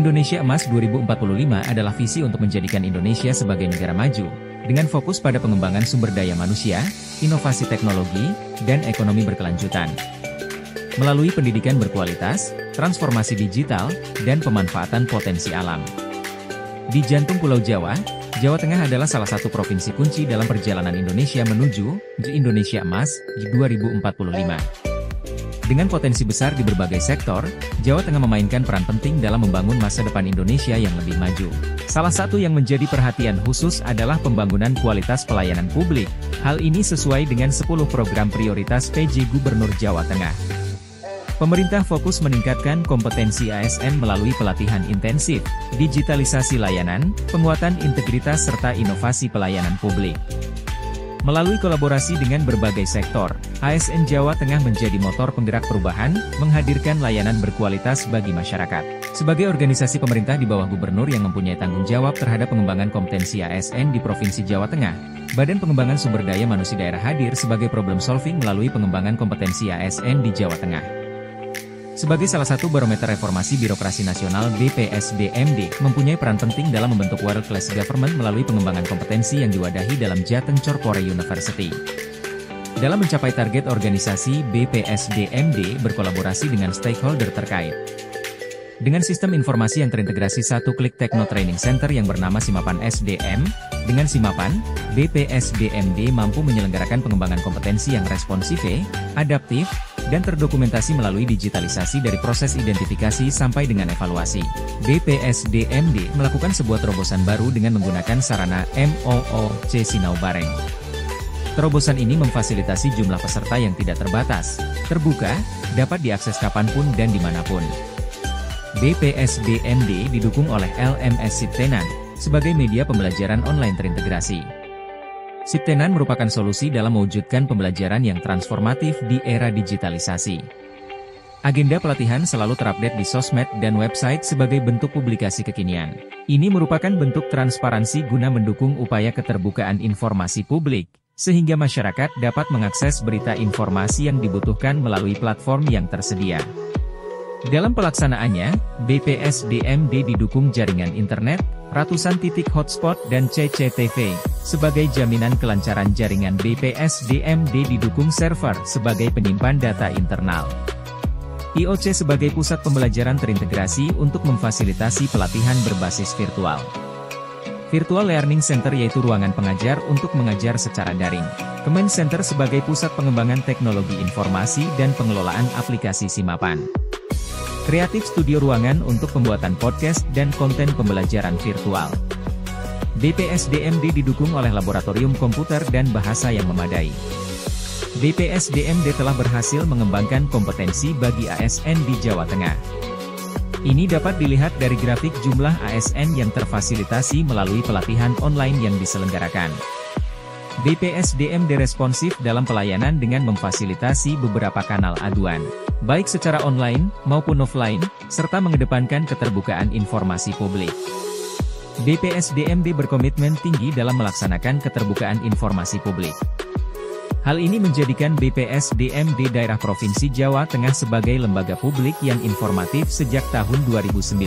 Indonesia Emas 2045 adalah visi untuk menjadikan Indonesia sebagai negara maju, dengan fokus pada pengembangan sumber daya manusia, inovasi teknologi, dan ekonomi berkelanjutan. Melalui pendidikan berkualitas, transformasi digital, dan pemanfaatan potensi alam. Di jantung Pulau Jawa, Jawa Tengah adalah salah satu provinsi kunci dalam perjalanan Indonesia menuju Indonesia Emas 2045. Dengan potensi besar di berbagai sektor, Jawa Tengah memainkan peran penting dalam membangun masa depan Indonesia yang lebih maju. Salah satu yang menjadi perhatian khusus adalah pembangunan kualitas pelayanan publik. Hal ini sesuai dengan 10 program prioritas PJ Gubernur Jawa Tengah. Pemerintah fokus meningkatkan kompetensi ASN melalui pelatihan intensif, digitalisasi layanan, penguatan integritas serta inovasi pelayanan publik. Melalui kolaborasi dengan berbagai sektor, ASN Jawa Tengah menjadi motor penggerak perubahan, menghadirkan layanan berkualitas bagi masyarakat. Sebagai organisasi pemerintah di bawah gubernur yang mempunyai tanggung jawab terhadap pengembangan kompetensi ASN di Provinsi Jawa Tengah, Badan Pengembangan Sumber Daya Manusia Daerah hadir sebagai problem solving melalui pengembangan kompetensi ASN di Jawa Tengah. Sebagai salah satu barometer reformasi birokrasi nasional, BPSDMD mempunyai peran penting dalam membentuk world class government melalui pengembangan kompetensi yang diwadahi dalam Jateng Corpore University. Dalam mencapai target organisasi, BPSDMD berkolaborasi dengan stakeholder terkait. Dengan sistem informasi yang terintegrasi satu klik Tekno Training Center yang bernama Simapan SDM, dengan Simapan, BPSDMD mampu menyelenggarakan pengembangan kompetensi yang responsif, adaptif, dan terdokumentasi melalui digitalisasi dari proses identifikasi sampai dengan evaluasi. BPSDMD melakukan sebuah terobosan baru dengan menggunakan sarana MOOC Sinau Bareng. Terobosan ini memfasilitasi jumlah peserta yang tidak terbatas, terbuka, dapat diakses kapanpun dan dimanapun. BPSDMD didukung oleh LMS Siptenan, sebagai media pembelajaran online terintegrasi. Siptenan merupakan solusi dalam mewujudkan pembelajaran yang transformatif di era digitalisasi. Agenda pelatihan selalu terupdate di sosmed dan website sebagai bentuk publikasi kekinian. Ini merupakan bentuk transparansi guna mendukung upaya keterbukaan informasi publik, sehingga masyarakat dapat mengakses berita informasi yang dibutuhkan melalui platform yang tersedia. Dalam pelaksanaannya, BPSDMD didukung jaringan internet, ratusan titik hotspot dan CCTV. Sebagai jaminan kelancaran jaringan, BPSDMD didukung server sebagai penyimpan data internal. IOC sebagai pusat pembelajaran terintegrasi untuk memfasilitasi pelatihan berbasis virtual. Virtual Learning Center yaitu ruangan pengajar untuk mengajar secara daring. Command Center sebagai pusat pengembangan teknologi informasi dan pengelolaan aplikasi Simapan. Creative Studio ruangan untuk pembuatan podcast dan konten pembelajaran virtual. BPSDMD didukung oleh laboratorium komputer dan bahasa yang memadai. BPSDMD telah berhasil mengembangkan kompetensi bagi ASN di Jawa Tengah. Ini dapat dilihat dari grafik jumlah ASN yang terfasilitasi melalui pelatihan online yang diselenggarakan. BPSDMD responsif dalam pelayanan dengan memfasilitasi beberapa kanal aduan, baik secara online maupun offline, serta mengedepankan keterbukaan informasi publik. BPSDMD berkomitmen tinggi dalam melaksanakan keterbukaan informasi publik. Hal ini menjadikan BPSDMD Daerah Provinsi Jawa Tengah sebagai lembaga publik yang informatif sejak tahun 2019.